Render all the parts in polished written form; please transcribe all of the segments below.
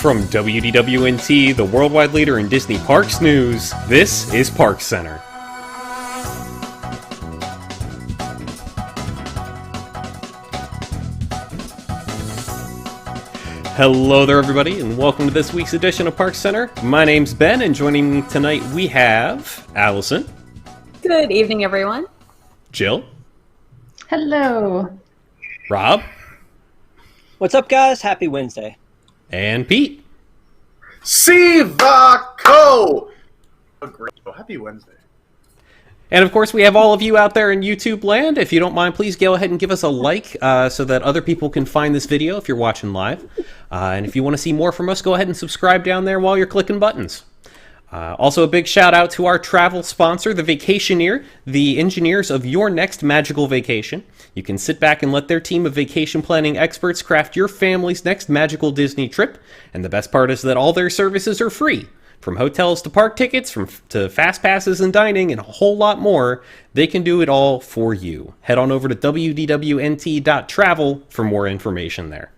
From WDWNT, the worldwide leader in Disney Parks news, this is ParksCenter. Hello there, everybody, and welcome to this week's edition of ParksCenter. My name's Ben, and joining me tonight we have Allison. Good evening, everyone. Jill. Hello. Rob. What's up, guys? Happy Wednesday. And Pete. Sivako! Happy Wednesday. And of course, we have all of you out there in YouTube land. If you don't mind, please go ahead and give us a like so that other people can find this video if you're watching live. And if you want to see more from us, go ahead and subscribe down there while you're clicking buttons. Also, a big shout out to our travel sponsor, The Vacationeer, the engineers of your next magical vacation. You can sit back and let their team of vacation planning experts craft your family's next magical Disney trip. And the best part is that all their services are free. From hotels to park tickets, to fast passes and dining, and a whole lot more, they can do it all for you. Head on over to wdwnt.travel for more information there.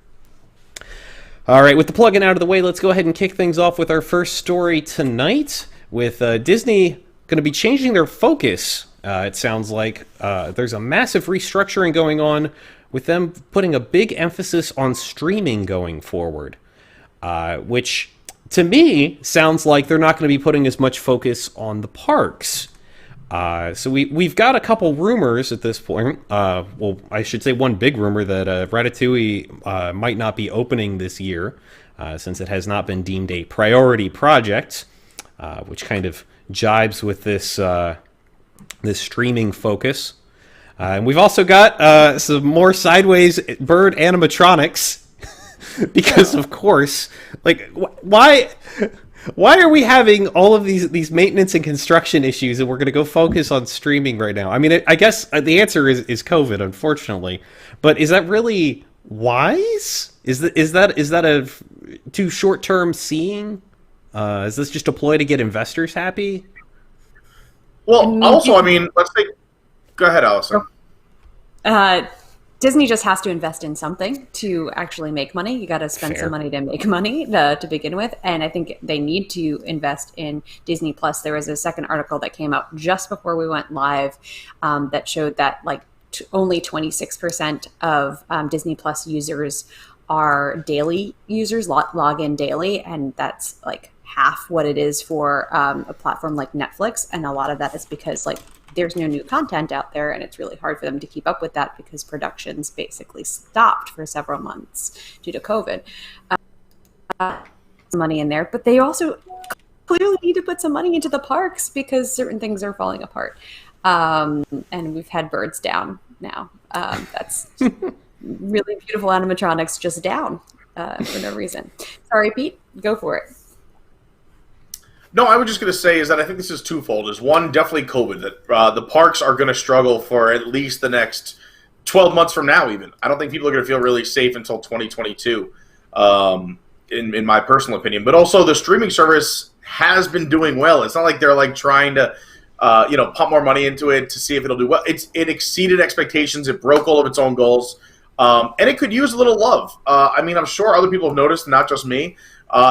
All right, with the plug-in out of the way, let's go ahead and kick things off with our first story tonight, with Disney going to be changing their focus. It sounds like there's a massive restructuring going on with them putting a big emphasis on streaming going forward, which to me sounds like they're not going to be putting as much focus on the parks. So we've got a couple rumors at this point. Well, I should say one big rumor that Ratatouille might not be opening this year, since it has not been deemed a priority project, which kind of jibes with this streaming focus. And we've also got some more sideways bird animatronics, because of course, like why are we having all of these maintenance and construction issues and we're going to go focus on streaming right now? I mean, I guess the answer is COVID, unfortunately. But is that really wise? Is that a too short-term seeing? Is this just a ploy to get investors happy? Well, also, I mean, let's say... Go ahead, Allison. Disney just has to invest in something to actually make money. You got to spend some money to make money to begin with. And I think they need to invest in Disney Plus. There was a second article that came out just before we went live that showed that only 26% of Disney Plus users are daily users, log in daily. And that's like half what it is for a platform like Netflix. And a lot of that is because there's no new content out there, and it's really hard for them to keep up with that because productions basically stopped for several months due to COVID. Money in there, but they also clearly need to put some money into the parks because certain things are falling apart. And we've had birds down now. That's really beautiful animatronics just down for no reason. Sorry, Pete, go for it. No, I was just going to say is that I think this is twofold. Is one, definitely COVID, that the parks are going to struggle for at least the next 12 months from now even. I don't think people are going to feel really safe until 2022, in my personal opinion. But also the streaming service has been doing well. It's not like they're trying to pump more money into it to see if it'll do well. It exceeded expectations. It broke all of its own goals. And it could use a little love. I mean, I'm sure other people have noticed, not just me,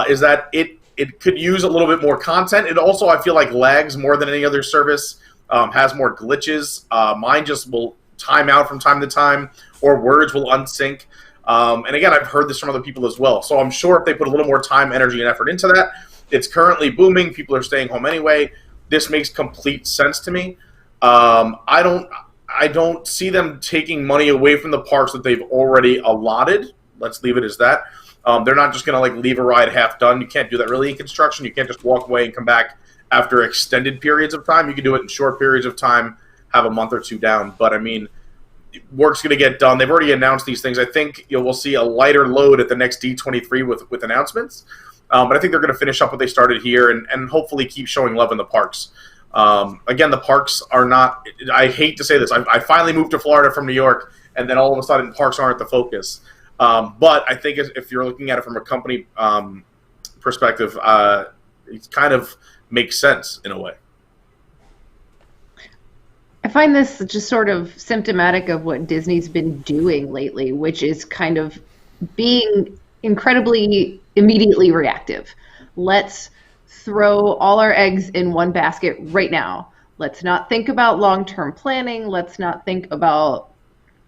is that it could use a little bit more content. It also, I feel like, lags more than any other service, has more glitches. Mine just will time out from time to time, or words will unsync. And again, I've heard this from other people as well. So I'm sure if they put a little more time, energy, and effort into that, it's currently booming. People are staying home anyway. This makes complete sense to me. I don't see them taking money away from the parks that they've already allotted. Let's leave it as that. They're not just going to leave a ride half done. You can't do that really in construction. You can't just walk away and come back after extended periods of time. You can do it in short periods of time, have a month or two down. But I mean, work's going to get done. They've already announced these things. I think we'll see a lighter load at the next D23 with announcements. But I think they're going to finish up what they started here and hopefully keep showing love in the parks. Again, the parks are not. I hate to say this. I finally moved to Florida from New York, and then all of a sudden, parks aren't the focus. But I think if you're looking at it from a company perspective, it kind of makes sense in a way. I find this just sort of symptomatic of what Disney's been doing lately, which is kind of being incredibly immediately reactive. Let's throw all our eggs in one basket right now. Let's not think about long-term planning. Let's not think about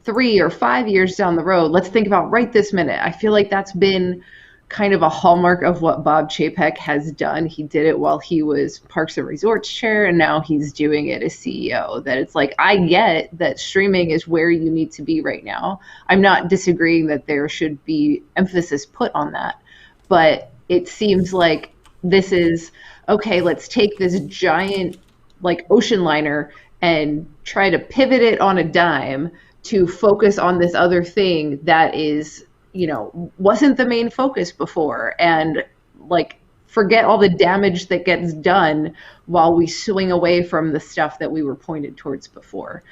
3 or 5 years down the road. Let's think about right this minute. I feel like that's been kind of a hallmark of what Bob Chapek has done. He did it while he was Parks and Resorts chair, and now he's doing it as CEO. That it's like, I get that streaming is where you need to be right now. I'm not disagreeing that there should be emphasis put on that, but it seems like this is, okay, let's take this giant like ocean liner and try to pivot it on a dime to focus on this other thing that is, wasn't the main focus before, and like forget all the damage that gets done while we swing away from the stuff that we were pointed towards before.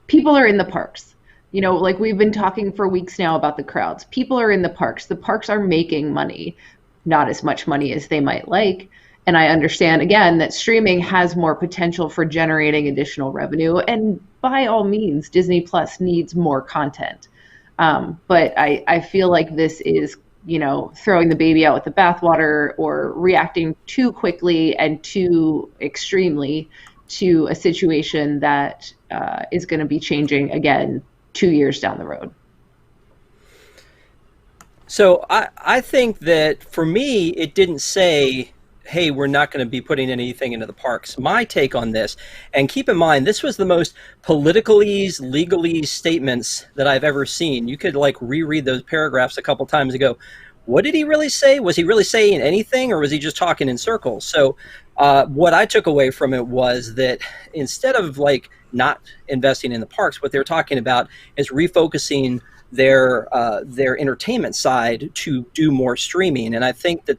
People are in the parks. Like we've been talking for weeks now about the crowds. People are in the parks. The parks are making money, not as much money as they might like. And I understand, again, that streaming has more potential for generating additional revenue. And by all means, Disney Plus needs more content. But I feel like this is, throwing the baby out with the bathwater or reacting too quickly and too extremely to a situation that is going to be changing again 2 years down the road. So I think that for me, it didn't say, hey, we're not going to be putting anything into the parks. My take on this, and keep in mind, this was the most politicalese, legalese statements that I've ever seen. You could like reread those paragraphs a couple times ago. What did he really say? Was he really saying anything, or was he just talking in circles? So what I took away from it was that instead of like not investing in the parks, what they're talking about is refocusing their entertainment side to do more streaming. And I think that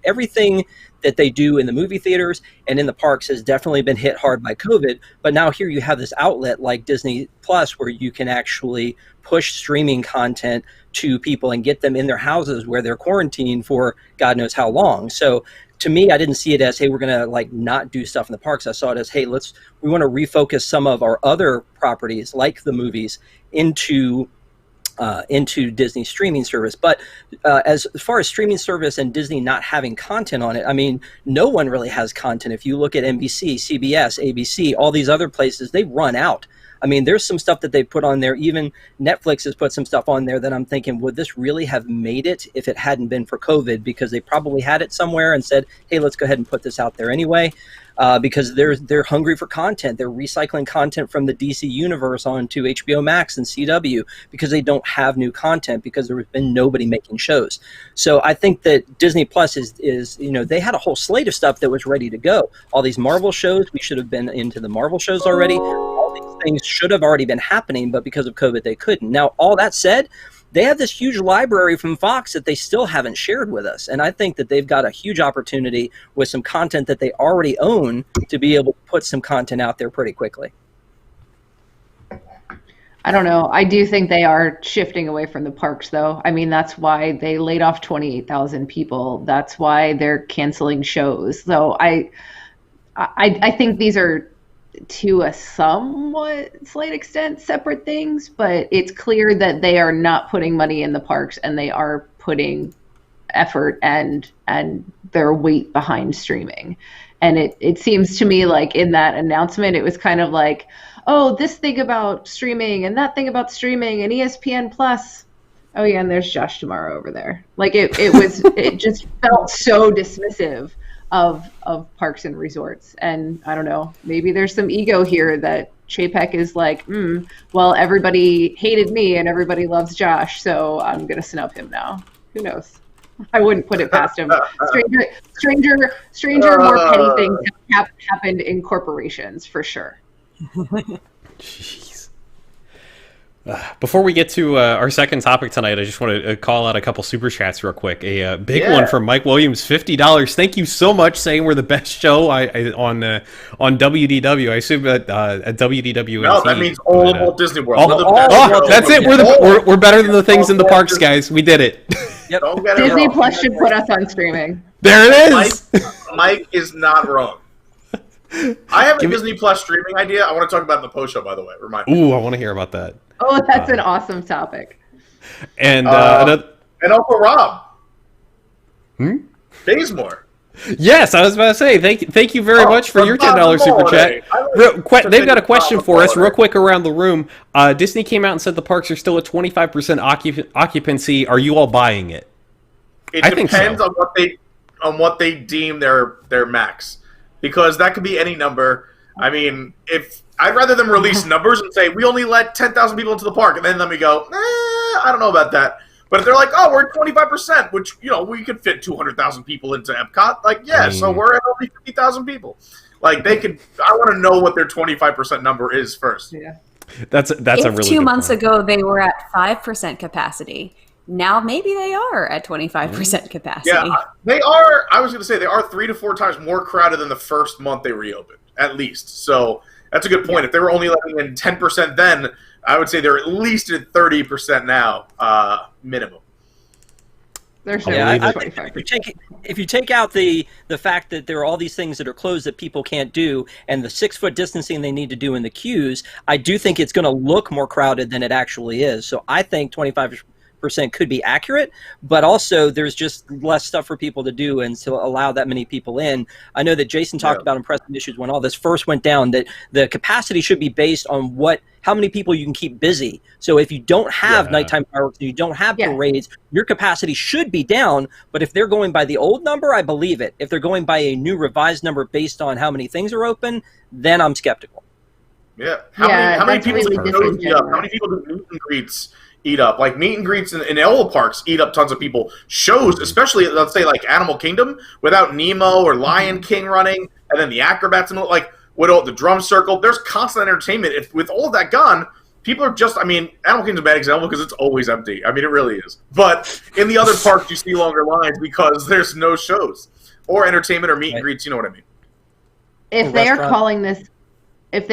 everything that they do in the movie theaters and in the parks has definitely been hit hard by COVID. But now here you have this outlet like Disney Plus where you can actually push streaming content to people and get them in their houses where they're quarantined for God knows how long. So to me, I didn't see it as, hey, we're going to like not do stuff in the parks. I saw it as, hey, we want to refocus some of our other properties like the movies into Disney streaming service. But as far as streaming service and Disney not having content on it, I mean, no one really has content. If you look at NBC, CBS, ABC, all these other places, they run out. I mean, there's some stuff that they put on there. Even Netflix has put some stuff on there that I'm thinking, would this really have made it if it hadn't been for COVID? Because they probably had it somewhere and said, hey, let's go ahead and put this out there anyway. Because they're hungry for content. They're recycling content from the DC universe onto HBO Max and CW because they don't have new content because there has been nobody making shows. So I think that Disney Plus is they had a whole slate of stuff that was ready to go. All these Marvel shows, we should have been into the Marvel shows already. All these things should have already been happening, but because of COVID, they couldn't. Now, all that said, they have this huge library from Fox that they still haven't shared with us. And I think that they've got a huge opportunity with some content that they already own to be able to put some content out there pretty quickly. I don't know. I do think they are shifting away from the parks, though. I mean, that's why they laid off 28,000 people. That's why they're canceling shows. So I think these are, to a somewhat slight extent, separate things, but it's clear that they are not putting money in the parks and they are putting effort and their weight behind streaming. And it seems to me like in that announcement, it was kind of like, oh, this thing about streaming and that thing about streaming and ESPN Plus. Oh yeah, and there's Josh tomorrow over there. Like it just felt so dismissive of Parks and Resorts. And I don't know, maybe there's some ego here that Chapek is like, well, everybody hated me and everybody loves Josh, so I'm going to snub him now. Who knows? I wouldn't put it past him. Stranger, more petty things have happened in corporations, for sure. Jeez. Before we get to our second topic tonight, I just want to call out a couple super chats real quick. A big one from Mike Williams, $50. Thank you so much, saying we're the best show on WDW. I assume at WDW. No, that means all about Disney World. That's it. We're better than the things in the parks, guys. We did it. Yep. Disney Plus should put us on streaming. There it is. Mike is not wrong. I have a Disney Plus streaming idea. I want to talk about in the post show, by the way. Remind me. Ooh, I want to hear about that. Oh, that's an awesome topic. And and also Rob. Bazemore. Yes, I was about to say, thank you very much for your $10 super chat. They've got a question for us real quick around the room. Disney came out and said the parks are still at 25% occupancy. Are you all buying it? It depends on what they deem their max, because that could be any number. I mean, if I'd rather them release numbers and say we only let 10,000 people into the park, and then let me go, I don't know about that. But if they're like, oh, we're at 25%, which, we could fit 200,000 people into Epcot, like, yeah, so we're at only 50,000 people. Like, I want to know what their 25% number is first. Yeah. That's a really good 2 months point. ago, they were at 5% capacity. Now maybe they are at 25% capacity. Yeah, they are. I was going to say they are 3 to 4 times more crowded than the first month they reopened, at least. So that's a good point. If they were only letting in 10% then, I would say they're at least at 30% now, minimum. There's no I think if you take out the fact that there are all these things that are closed that people can't do, and the 6-foot distancing they need to do in the queues, I do think it's going to look more crowded than it actually is. So I think 25% could be accurate, but also there's just less stuff for people to do and to allow that many people in. I know that Jason talked about in pressing issues when all this first went down, that the capacity should be based on how many people you can keep busy. So if you don't have nighttime fireworks, you don't have parades, your capacity should be down. But if they're going by the old number, I believe it. If they're going by a new revised number based on how many things are open, then I'm skeptical. Yeah. How many people do meet and greets eat up? Like, meet and greets in all the parks eat up tons of people. Shows, especially, let's say, like Animal Kingdom, without Nemo or Lion King running, and then the acrobats and the drum circle. There's constant entertainment. With all of that gone, people are just, Animal Kingdom's a bad example because it's always empty. It really is. But in the other parks, you see longer lines because there's no shows or entertainment or meet and greets. You know what I mean? If they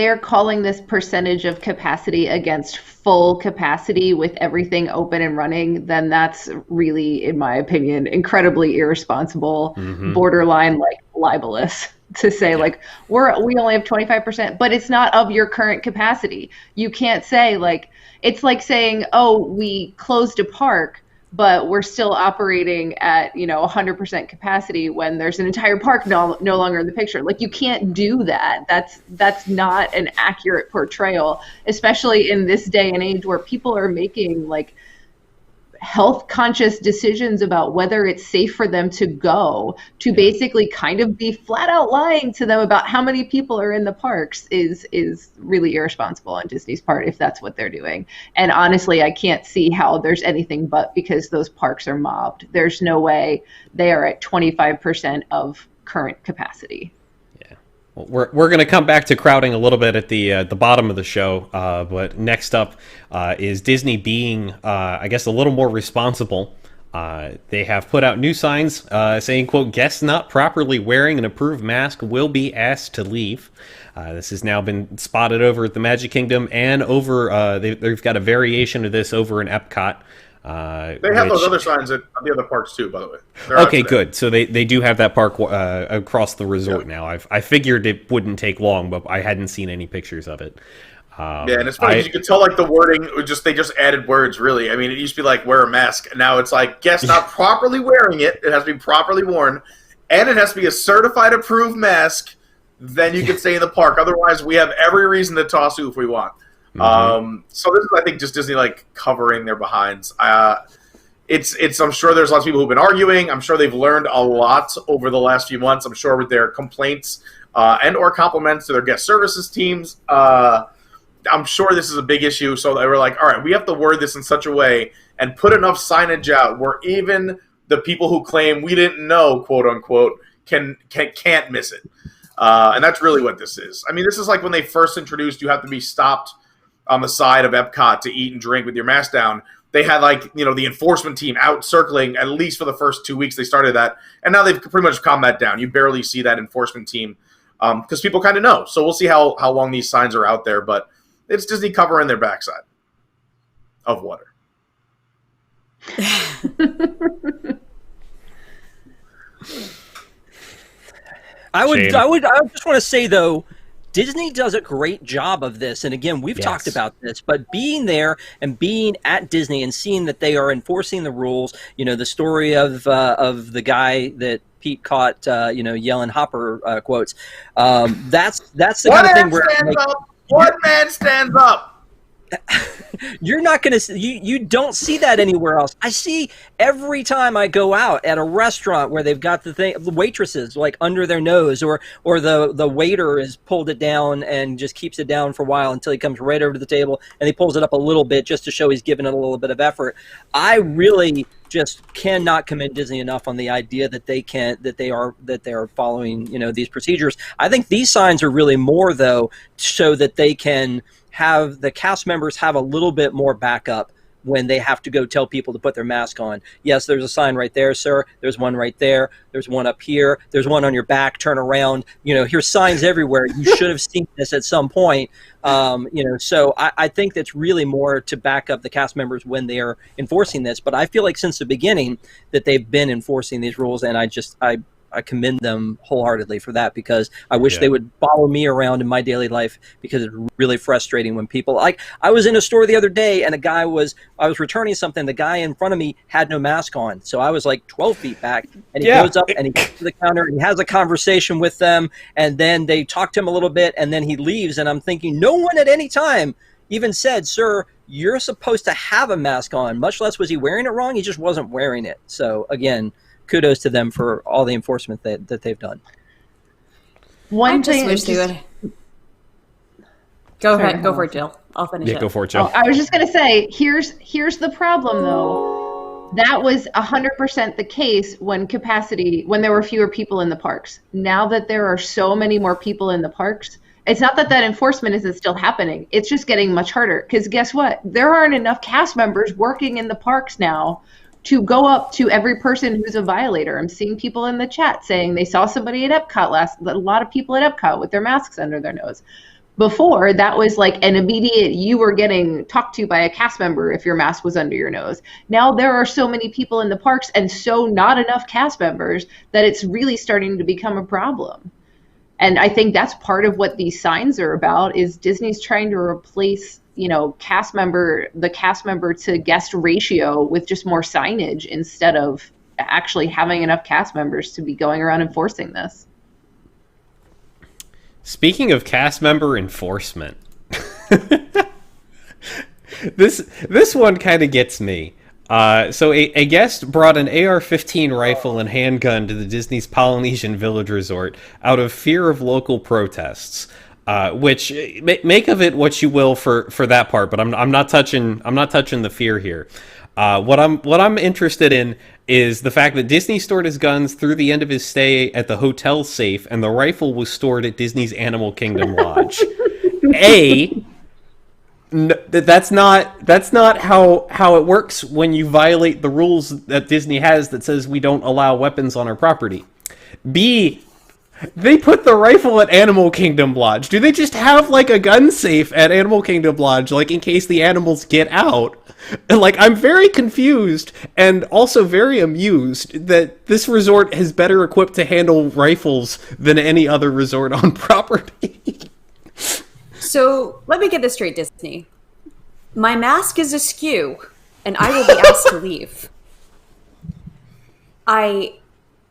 are calling this percentage of capacity against full capacity with everything open and running, then that's really, in my opinion, incredibly irresponsible, borderline libelous to say we only have 25%, but it's not of your current capacity. You can't say it's like saying, oh, we closed a park, but we're still operating at 100% capacity when there's an entire park no longer in the picture. You can't do that. That's not an accurate portrayal, especially in this day and age where people are making health conscious decisions about whether it's safe for them to go, to basically kind of be flat out lying to them about how many people are in the parks is really irresponsible on Disney's part if that's what they're doing. And honestly, I can't see how there's anything but because those parks are mobbed. There's no way they are at 25% of current capacity. Well, we're going to come back to crowding a little bit at the bottom of the show, but next up is Disney being, I guess, a little more responsible. They have put out new signs saying, quote, guests not properly wearing an approved mask will be asked to leave. This has now been spotted over at the Magic Kingdom and over, they've got a variation of this over in Epcot. They have those other signs at the other parks too, by the way. Okay, good. So they do have that park across the resort now. I figured it wouldn't take long, but I hadn't seen any pictures of it. And it's funny because you could tell the wording. They just added words. Really, it used to be wear a mask. And now it's guests not properly wearing it. It has to be properly worn, and it has to be a certified approved mask. Then you can stay in the park. Otherwise, we have every reason to toss you if we want. So this is, I think, just Disney covering their behinds. It's I'm sure there's lots of people who've been arguing. I'm sure they've learned a lot over the last few months. I'm sure with their complaints and or compliments to their guest services teams. I'm sure this is a big issue. So they were all right, we have to word this in such a way and put enough signage out where even the people who claim we didn't know, quote unquote, can't miss it. And that's really what this is. This is when they first introduced you have to be stopped on the side of Epcot to eat and drink with your mask down. They had the enforcement team out circling at least for the first 2 weeks they started that. And now they've pretty much calmed that down. You barely see that enforcement team because people kind of know. So we'll see how long these signs are out there. But it's Disney covering their backside of water. I just want to say, though, Disney does a great job of this. And again, we've talked Yes. about this, but being there and being at Disney and seeing that they are enforcing the rules, the story of the guy that Pete caught, yelling Hopper quotes. That's the kind of thing where One man stands up. you're not going to you don't see that anywhere else. I see every time I go out at a restaurant where they've got the waitresses like under their nose, or the waiter has pulled it down and just keeps it down for a while until he comes right over to the table and he pulls it up a little bit just to show he's given it a little bit of effort. I really just cannot commend Disney enough on the idea that they are following these procedures. I think these signs are really more though to show that they can have the cast members have a little bit more backup when they have to go tell people to put their mask on. Yes, there's a sign right there, sir. There's one right there. There's one up here. There's one on your back. Turn around. Here's signs everywhere. You should have seen this at some point. So I think that's really more to back up the cast members when they're enforcing this. But I feel like since the beginning that they've been enforcing these rules, and I commend them wholeheartedly for that, because I wish they would follow me around in my daily life, because it's really frustrating when people I was in a store the other day and I was returning something. The guy in front of me had no mask on. So I was like 12 feet back, and he goes up and he goes to the counter and he has a conversation with them, and then they talk to him a little bit and then he leaves. And I'm thinking, no one at any time even said, sir, you're supposed to have a mask on, much less was he wearing it wrong. He just wasn't wearing it. So again, kudos to them for all the enforcement that they've done. I just wish they would. Go ahead. Go for it, Jill. I'll finish it. Go for it, Jill. I was just going to say, here's the problem, though. That was 100% the case when there were fewer people in the parks. Now that there are so many more people in the parks, it's not that enforcement isn't still happening. It's just getting much harder. Because guess what? There aren't enough cast members working in the parks now to go up to every person who's a violator. I'm seeing people in the chat saying they saw somebody at Epcot a lot of people at Epcot with their masks under their nose. Before, that was like an immediate, you were getting talked to by a cast member if your mask was under your nose. Now there are so many people in the parks and so not enough cast members that it's really starting to become a problem. And I think that's part of what these signs are about, is Disney's trying to replace the cast member to guest ratio with just more signage instead of actually having enough cast members to be going around enforcing this. Speaking of cast member enforcement, this one kind of gets me. So a guest brought an AR-15 rifle and handgun to the Disney's Polynesian Village Resort out of fear of local protests. Which make of it what you will for that part, but I'm not touching the fear here. What I'm interested in is the fact that Disney stored his guns through the end of his stay at the hotel safe, and the rifle was stored at Disney's Animal Kingdom Lodge. That's not how it works when you violate the rules that Disney has that says we don't allow weapons on our property. B, they put the rifle at Animal Kingdom Lodge. Do they just have like a gun safe at Animal Kingdom Lodge, like in case the animals get out? Like, I'm very confused and also very amused that this resort is better equipped to handle rifles than any other resort on property. So let me get this straight, Disney. My mask is askew, and I will be asked to leave. I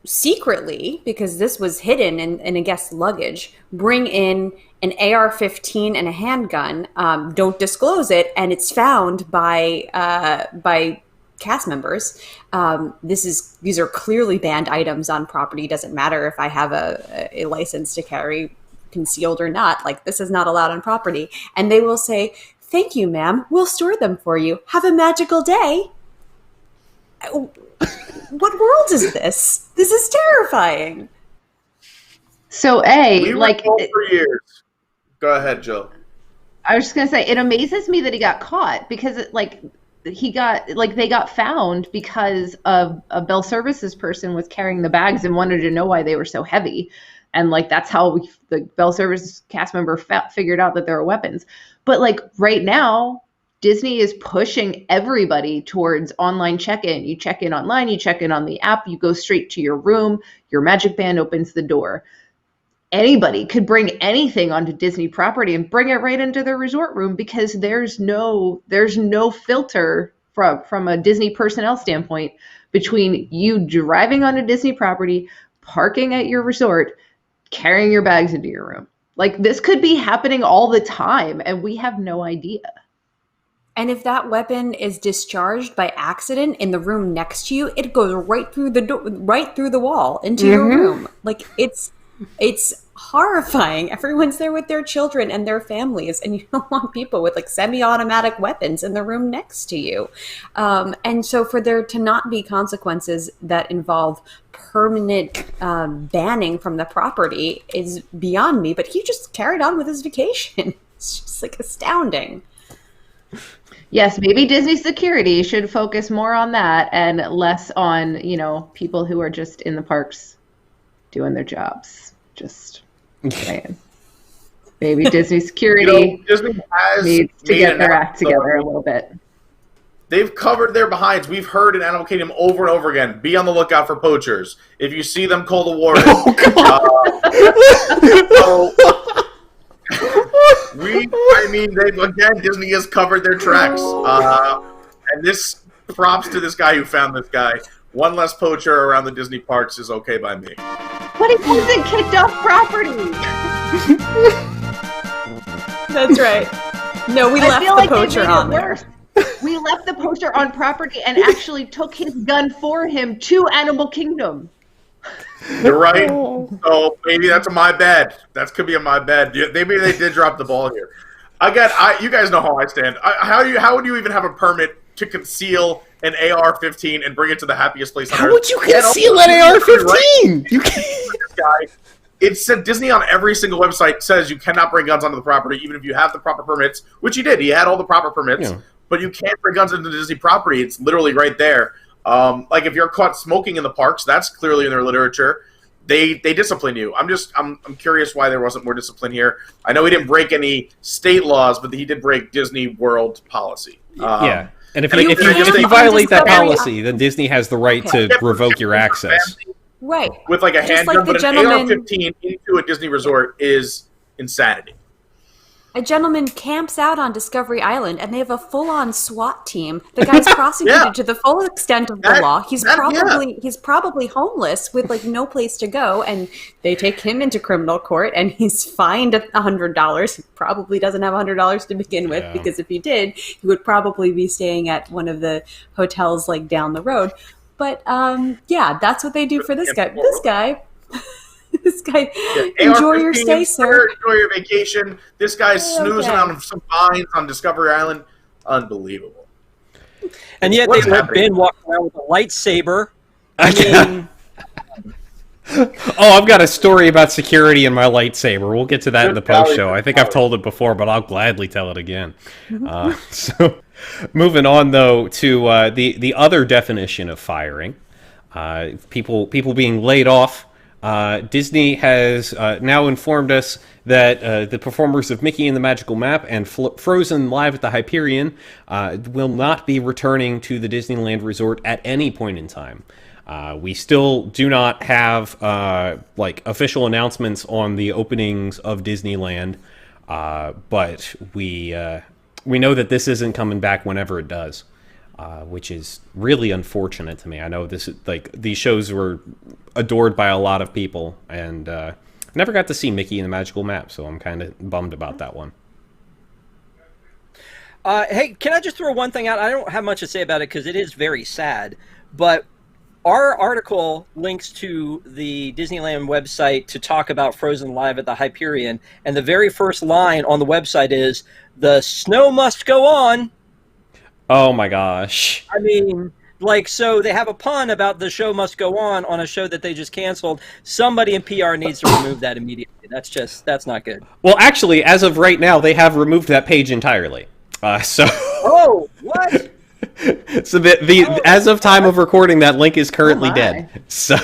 secretly, because this was hidden in a guest's luggage, bring in an AR-15 and a handgun. Don't disclose it, and it's found by cast members. These are clearly banned items on property. Doesn't matter if I have a license to carry concealed or not. Like, this is not allowed on property. And they will say, "Thank you, ma'am. We'll store them for you. Have a magical day." What world is this? This is terrifying. So we were told for years. Go ahead, Jill. I was just gonna say, it amazes me that he got caught, because they got found because of a Bell Services person was carrying the bags and wanted to know why they were so heavy, and that's how the Bell Services cast member figured out that there were weapons. But right now, Disney is pushing everybody towards online check-in. You check in online, you check in on the app, you go straight to your room, your Magic Band opens the door. anybody could bring anything onto Disney property and bring it right into their resort room, because there's no filter from a Disney personnel standpoint between you driving onto Disney property, parking at your resort, carrying your bags into your room. Like, this could be happening all the time, and we have no idea. And if that weapon is discharged by accident in the room next to you, it goes right through the right through the wall into your room. Like, it's horrifying. Everyone's there with their children and their families, and you don't want people with like semi-automatic weapons in the room next to you. And so for there to not be consequences that involve permanent banning from the property is beyond me. But he just carried on with his vacation. It's just like astounding. Yes, maybe Disney security should focus more on that and less on, people who are just in the parks doing their jobs. Just saying. Maybe Disney security Disney has needs to get their act so together a little bit. They've covered their behinds. We've heard in Animal Kingdom over and over again, be on the lookout for poachers. If you see them, call the warden. Disney has covered their tracks. And this, props to this guy who found this guy. One less poacher around the Disney parks is okay by me. But he wasn't kicked off property. That's right. No, we left the poacher on there. We left the poacher on property and actually took his gun for him to Animal Kingdom. You're right. So maybe that's my bad. That could be my bad. Maybe they did drop the ball here. Again, you guys know how I stand. How would you even have a permit to conceal an AR-15 and bring it to the happiest place on earth? How would you conceal an AR-15? You can't. This guy. It said Disney on every single website says you cannot bring guns onto the property, even if you have the proper permits, which he did. He had all the proper permits, but you can't bring guns into the Disney property. It's literally right there. Like if you're caught smoking in the parks, that's clearly in their literature. They discipline you. I'm curious why there wasn't more discipline here. I know he didn't break any state laws, but he did break Disney World policy. Yeah. And if you violate that policy, then Disney has the right to revoke your access. Right. With like a handgun, but an AR-15 into a Disney resort is insanity. A gentleman camps out on Discovery Island, and they have a full-on SWAT team. The guy's prosecuted to the full extent of the law. He's probably homeless with like no place to go, and they take him into criminal court, and he's fined $100. He probably doesn't have $100 to begin with, because if he did, he would probably be staying at one of the hotels like down the road. But that's what they do for this guy. This guy, enjoy your stay, sir. Enjoy your vacation. This guy's snoozing on some vines on Discovery Island. Unbelievable. And yet they let Ben walk around with a lightsaber. I've got a story about security and my lightsaber. We'll get to that in the post-show. I think I've told it before, but I'll gladly tell it again. So, moving on, though, to the other definition of firing, people being laid off. Disney has now informed us that the performers of Mickey and the Magical Map and Frozen Live at the Hyperion will not be returning to the Disneyland Resort at any point in time. We still do not have official announcements on the openings of Disneyland, but we know that this isn't coming back whenever it does. Which is really unfortunate to me. I know these shows were adored by a lot of people, and never got to see Mickey and the Magical Map, so I'm kind of bummed about that one. Hey, can I just throw one thing out? I don't have much to say about it because it is very sad, but our article links to the Disneyland website to talk about Frozen Live at the Hyperion, and the very first line on the website is, "The snow must go on." Oh my gosh. I mean, so they have a pun about the show must go on a show that they just canceled. Somebody in PR needs to remove that immediately. That's not good. Well, actually, as of right now, they have removed that page entirely. Oh, what? So as of time of recording, that link is currently dead. So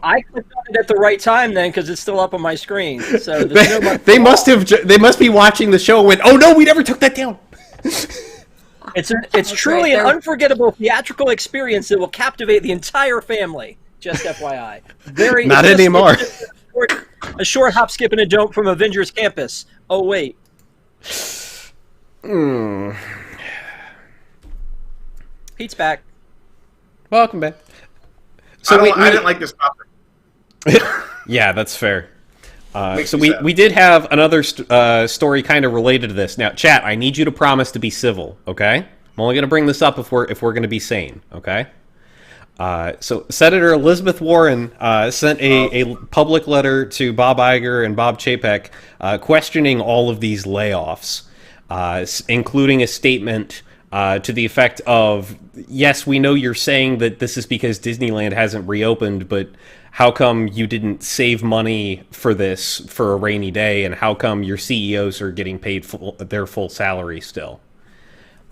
I clicked on it at the right time then, because it's still up on my screen. So they must be watching the show and went, "Oh no, we never took that down." It's truly an unforgettable theatrical experience that will captivate the entire family. Just FYI. Not anymore. a short hop, skip, and a jump from Avengers Campus. Oh wait. Pete's back. Welcome back. So I didn't like this topic. Yeah, that's fair. So me sad. we did have another story kind of related to this. Now, chat, I need you to promise to be civil, okay? I'm only going to bring this up if we're going to be sane, okay? So Senator Elizabeth Warren sent a public letter to Bob Iger and Bob Chapek questioning all of these layoffs, including a statement to the effect of, yes, we know you're saying that this is because Disneyland hasn't reopened, but how come you didn't save money for this for a rainy day, and how come your CEOs are getting paid their full salary still?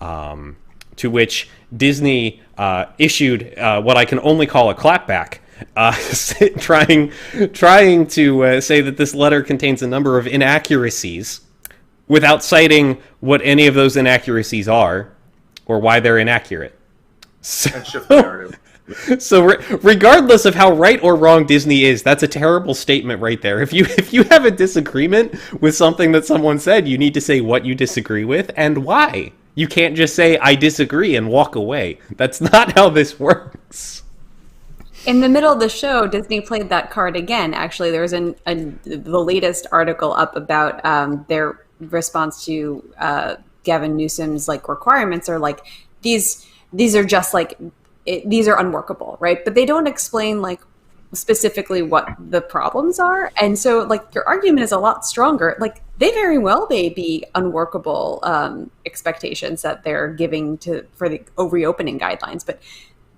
To which Disney issued what I can only call a clapback, trying to say that this letter contains a number of inaccuracies without citing what any of those inaccuracies are or why they're inaccurate. That's just the narrative. So regardless of how right or wrong Disney is, that's a terrible statement right there. If you have a disagreement with something that someone said, you need to say what you disagree with and why. You can't just say, I disagree, and walk away. That's not how this works. In the middle of the show, Disney played that card again. Actually, there was the latest article up about their response to Gavin Newsom's requirements are these are just these are unworkable, right? But they don't explain specifically what the problems are, and so your argument is a lot stronger. They very well may be unworkable expectations that they're giving for the reopening guidelines,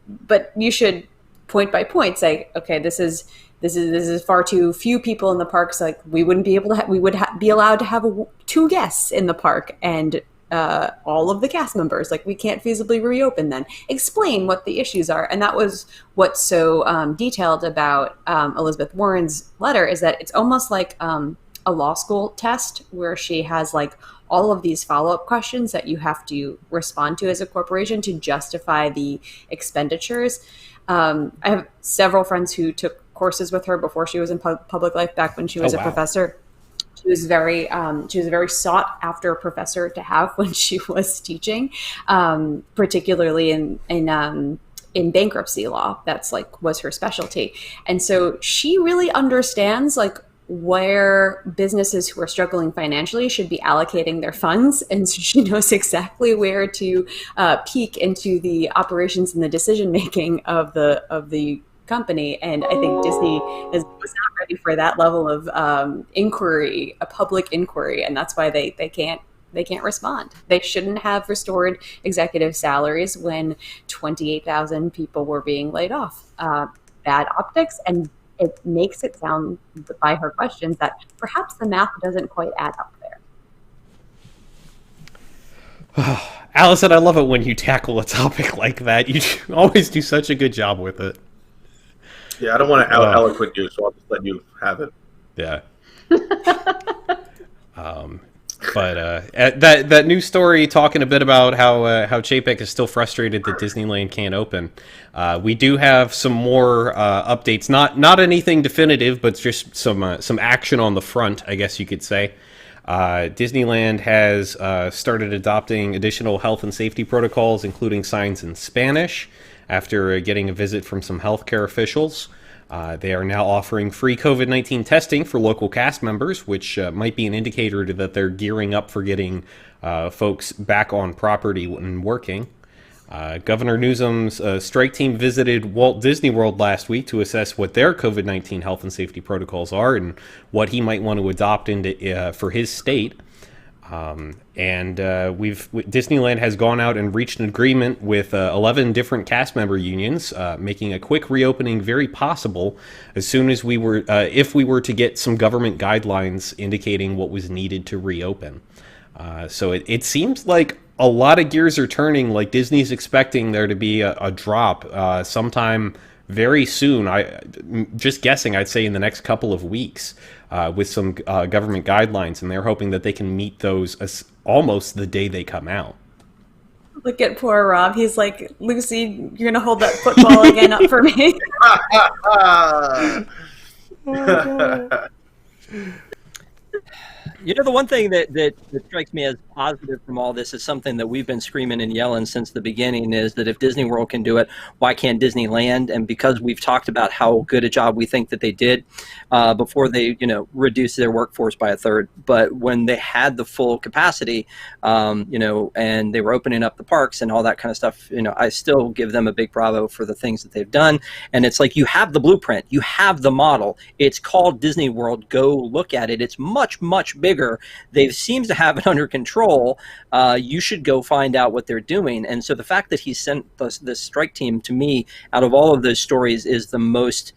but you should point by point say, okay, this is far too few people in the parks. We wouldn't be able to be allowed to have 2 guests in the park and all of the cast members. We can't feasibly reopen then. Explain what the issues are. And that was what's so detailed about Elizabeth Warren's letter, is that it's almost like a law school test where she has all of these follow-up questions that you have to respond to as a corporation to justify the expenditures. I have several friends who took courses with her before she was in public life, back when she was a professor. She was very sought after professor to have when she was teaching, particularly in bankruptcy law. That's was her specialty. And so she really understands where businesses who are struggling financially should be allocating their funds. And so she knows exactly where to peek into the operations and the decision-making of the company. And I think Disney was not ready for that level of inquiry, a public inquiry. And that's why they can't respond. They shouldn't have restored executive salaries when 28,000 people were being laid off. Bad optics, and it makes it sound, by her questions, that perhaps the math doesn't quite add up there. Allison, I love it when you tackle a topic like that. You always do such a good job with it. Yeah, I don't want to eloquent you, so I'll just let you have it. Yeah. But that new story talking a bit about how Chapek is still frustrated that Disneyland can't open. We do have some more updates. Not anything definitive, but just some action on the front, I guess you could say. Disneyland has started adopting additional health and safety protocols, including signs in Spanish, after getting a visit from some healthcare officials. They are now offering free COVID-19 testing for local cast members, which might be an indicator that they're gearing up for getting folks back on property and working. Governor Newsom's strike team visited Walt Disney World last week to assess what their COVID-19 health and safety protocols are and what he might want to adopt for his state. Disneyland has gone out and reached an agreement with 11 different cast member unions, making a quick reopening very possible as soon as if we were to get some government guidelines indicating what was needed to reopen. So it seems like a lot of gears are turning. Disney's expecting there to be a drop sometime very soon. Just guessing, I'd say in the next couple of weeks, with some government guidelines, and they're hoping that they can meet those almost the day they come out. Look at poor Rob. He's like, Lucy, you're gonna hold that football again up for me. You know, the one thing that strikes me as positive from all this is something that we've been screaming and yelling since the beginning, is that if Disney World can do it, why can't Disneyland? And because we've talked about how good a job we think that they did before they, reduced their workforce by a third. But when they had the full capacity, and they were opening up the parks and all that kind of stuff, I still give them a big bravo for the things that they've done. And it's like, you have the blueprint, you have the model. It's called Disney World. Go look at it. It's much, much bigger. They seems to have it under control. You should go find out what they're doing. And so the fact that he sent this strike team, to me, out of all of those stories, is the most,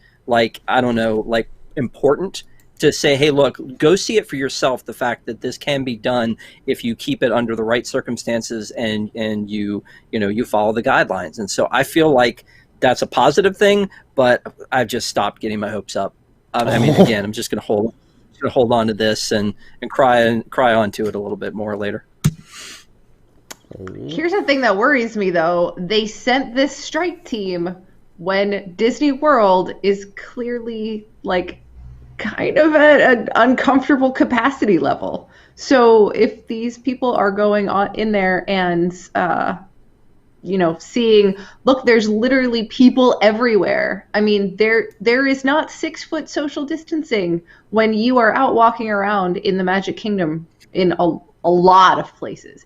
important to say, hey, look, go see it for yourself, the fact that this can be done if you keep it under the right circumstances and you follow the guidelines. And so I feel like that's a positive thing, but I've just stopped getting my hopes up. Again, I'm just going to hold on to this and cry onto it a little bit more later. Here's the thing that worries me, though. They sent this strike team when Disney World is clearly kind of at an uncomfortable capacity level. So if these people are going on in there and seeing, look, there's literally people everywhere. I mean, there is not 6-foot social distancing when you are out walking around in the Magic Kingdom in a lot of places.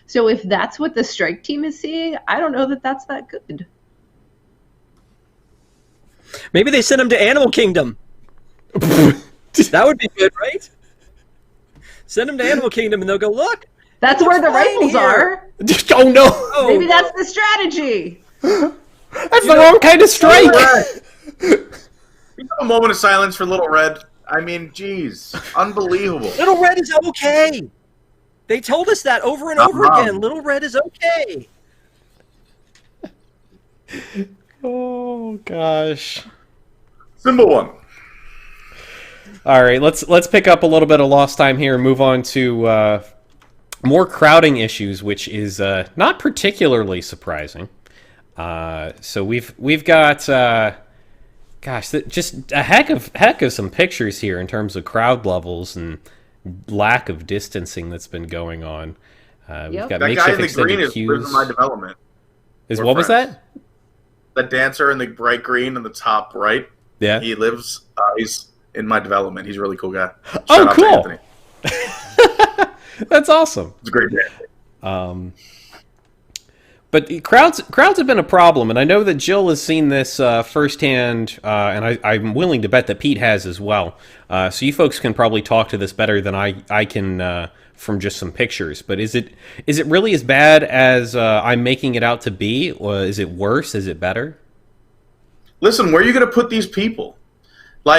So if that's what the strike team is seeing, I don't know that that's that good. Maybe they sent them to Animal Kingdom. That would be good, right? Send them to Animal Kingdom and they'll go, look. That's where the rifles are. Oh no! Maybe that's the strategy. That's the wrong kind of strike. A moment of silence for Little Red. I mean, geez, unbelievable. Little Red is okay. They told us that over and over again. Little Red is okay. Oh gosh. Symbol 1. All right, let's pick up a little bit of lost time here and move on to more crowding issues, which is not particularly surprising. So we've got just a heck of some pictures here in terms of crowd levels and lack of distancing that's been going on. We've got that makeshift guy in the extended green queues. lives in my development. What was that? The dancer in the bright green in the top right. Yeah, he lives. He's in my development. He's a really cool guy. Oh, cool. That's awesome. It's a great day. But crowds have been a problem, and I know that Jill has seen this firsthand, and I'm willing to bet that Pete has as well. So you folks can probably talk to this better than I can from just some pictures. But is it really as bad as I'm making it out to be, or is it worse? Is it better? Listen, where are you going to put these people? You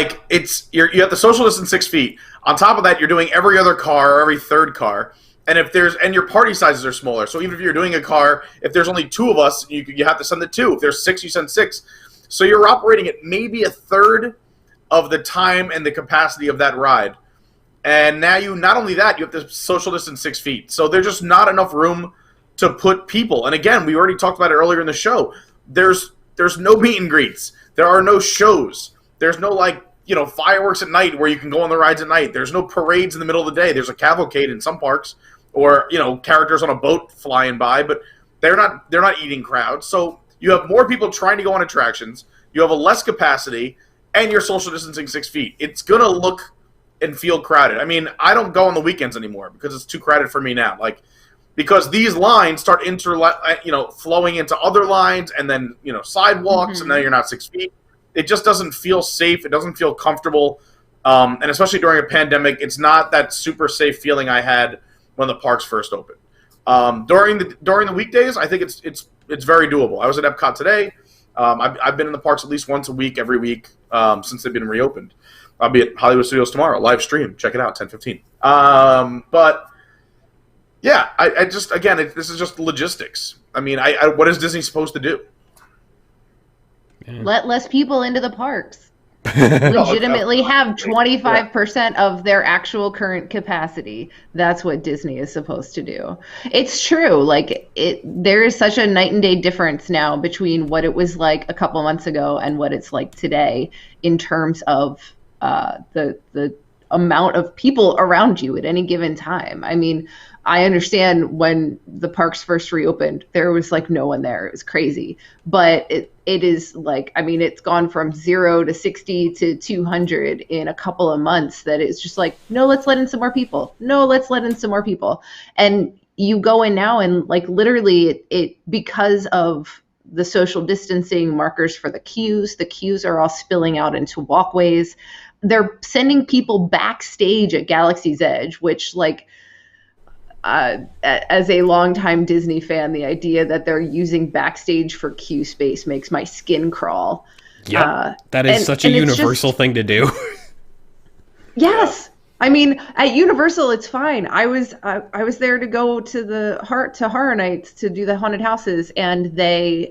have the social distance 6 feet. On top of that, you're doing every other car or every third car. And your party sizes are smaller. So even if you're doing a car, if there's only 2 of us, you have to send the 2. If there's 6, you send 6. So you're operating at maybe a third of the time and the capacity of that ride. And now not only that, you have to social distance 6 feet. So there's just not enough room to put people. And again, we already talked about it earlier in the show. There's no meet and greets. There are no shows. There's no fireworks at night where you can go on the rides at night. There's no parades in the middle of the day. There's a cavalcade in some parks, or characters on a boat flying by, but they're not eating crowds. So you have more people trying to go on attractions. You have a less capacity, and you're social distancing 6 feet. It's gonna look and feel crowded. I mean, I don't go on the weekends anymore because it's too crowded for me now. Because these lines start flowing into other lines, and then sidewalks, and now you're not 6 feet. It just doesn't feel safe. It doesn't feel comfortable, and especially during a pandemic, it's not that super safe feeling I had when the parks first opened. During the weekdays, I think it's very doable. I was at Epcot today. I've been in the parks at least once a week, every week since they've been reopened. I'll be at Hollywood Studios tomorrow, live stream. Check it out, 10:15. But yeah, this is just logistics. I mean, what is Disney supposed to do? Let less people into the parks. legitimately have 25% of their actual current capacity. That's what Disney is supposed to do. It's true. Like there is such a night and day difference now between what it was like a couple months ago and what it's like today in terms of the amount of people around you at any given time. I mean, I understand when the parks first reopened, there was like no one there. It was crazy. But it is like, I mean, it's gone from 0 to 60 to 200 in a couple of months that it's just like, no, let's let in some more people. No, let's let in some more people. And you go in now and like literally it because of the social distancing markers for the queues are all spilling out into walkways. They're sending people backstage at Galaxy's Edge, which like, as a longtime Disney fan, the idea that they're using backstage for queue space makes my skin crawl. Yeah, that is such a universal thing to do. Yes. I mean, at Universal, it's fine. I was there to go to Horror Nights to do the haunted houses, and they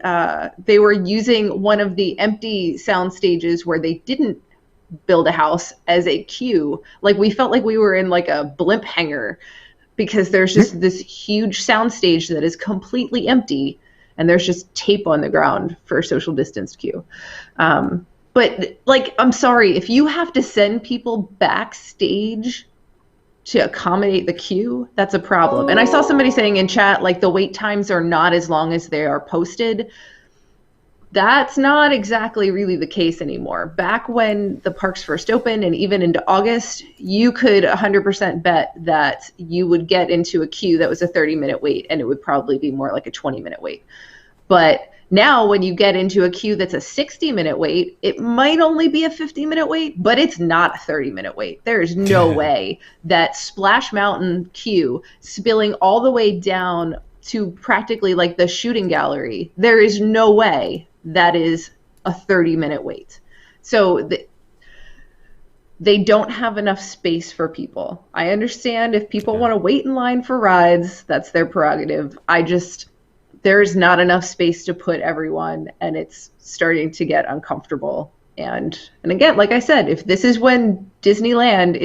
were using one of the empty sound stages where they didn't build a house as a queue. Like we felt like we were in like a blimp hangar, because there's just this huge sound stage that is completely empty, and there's just tape on the ground for a social distance queue. But like, I'm sorry, if you have to send people backstage to accommodate the queue, that's a problem. And I saw somebody saying in chat, like the wait times are not as long as they are posted. That's not exactly really the case anymore. Back when the parks first opened and even into August, you could 100% bet that you would get into a queue that was a 30-minute wait, and it would probably be more like a 20-minute wait. But now when you get into a queue that's a 60-minute wait, it might only be a 50-minute wait, but it's not a 30-minute wait. There is no way that Splash Mountain queue spilling all the way down to practically like the shooting gallery, there is no way that is a 30-minute wait. So they don't have enough space for people. I understand if people want to wait in line for rides, that's their prerogative. There's not enough space to put everyone, and it's starting to get uncomfortable. And again, like I said, if this is when Disneyland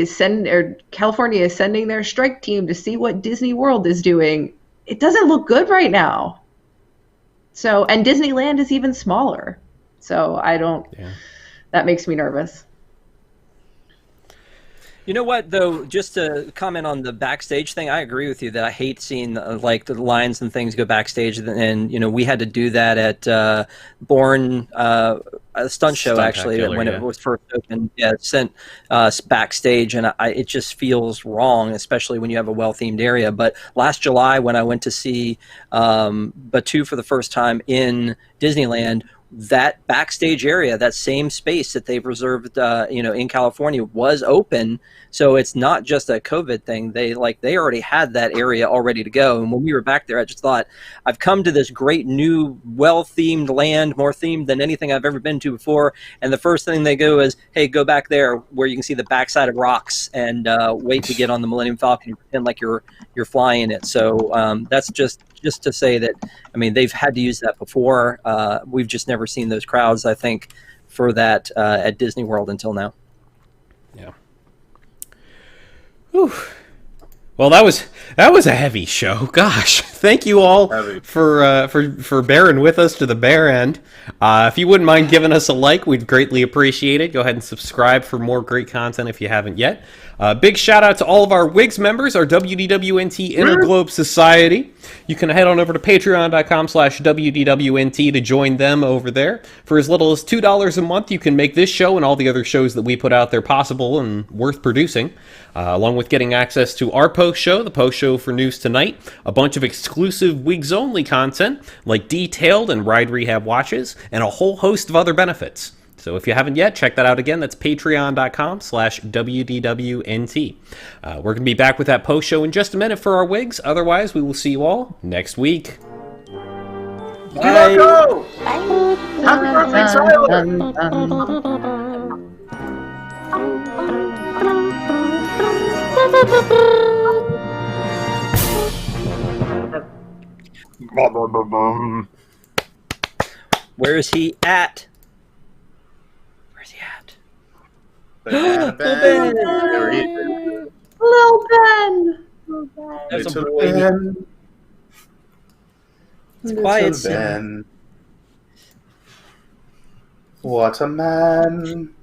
or California is sending their strike team to see what Disney World is doing, it doesn't look good right now. So, and Disneyland is even smaller. So that makes me nervous. You know what, though, just to comment on the backstage thing, I agree with you that I hate seeing like the lines and things go backstage. And, you know, we had to do that at Bourne Stunt Show, actually, when it was first opened. Yeah, it sent us backstage, and it just feels wrong, especially when you have a well-themed area. But last July, when I went to see Batu for the first time in Disneyland, that backstage area, that same space that they've reserved, in California, was open. So it's not just a COVID thing. They already had that area all ready to go. And when we were back there, I just thought, I've come to this great new, well-themed land, more themed than anything I've ever been to before. And the first thing they go is, hey, go back there where you can see the backside of rocks and wait to get on the Millennium Falcon and pretend like you're flying it. So that's just to say that, I mean, they've had to use that before. We've just never seen those crowds, I think, for that at Disney World until now. Yeah. Whew. Well, that was a heavy show. Gosh, thank you all for bearing with us to the bare end. If you wouldn't mind giving us a like, we'd greatly appreciate it. Go ahead and subscribe for more great content if you haven't yet. Big shout out to all of our WIGS members, our WDWNT Interglobe Society. You can head on over to patreon.com/WDWNT to join them over there. For as little as $2 a month, you can make this show and all the other shows that we put out there possible and worth producing, along with getting access to our post show, the post show for News Tonight, a bunch of exclusive WIGS-only content, like detailed and ride rehab watches, and a whole host of other benefits. So if you haven't yet, check that out again. That's patreon.com/WDWNT. We're going to be back with that post show in just a minute for our wigs. Otherwise, we will see you all next week. Bye. Go! Bye. Happy birthday, Tyler! Where is he at? Banana Ben. There he is. Little Ben. There's a Little boy. Ben. It's quiet, Little Ben. What a man.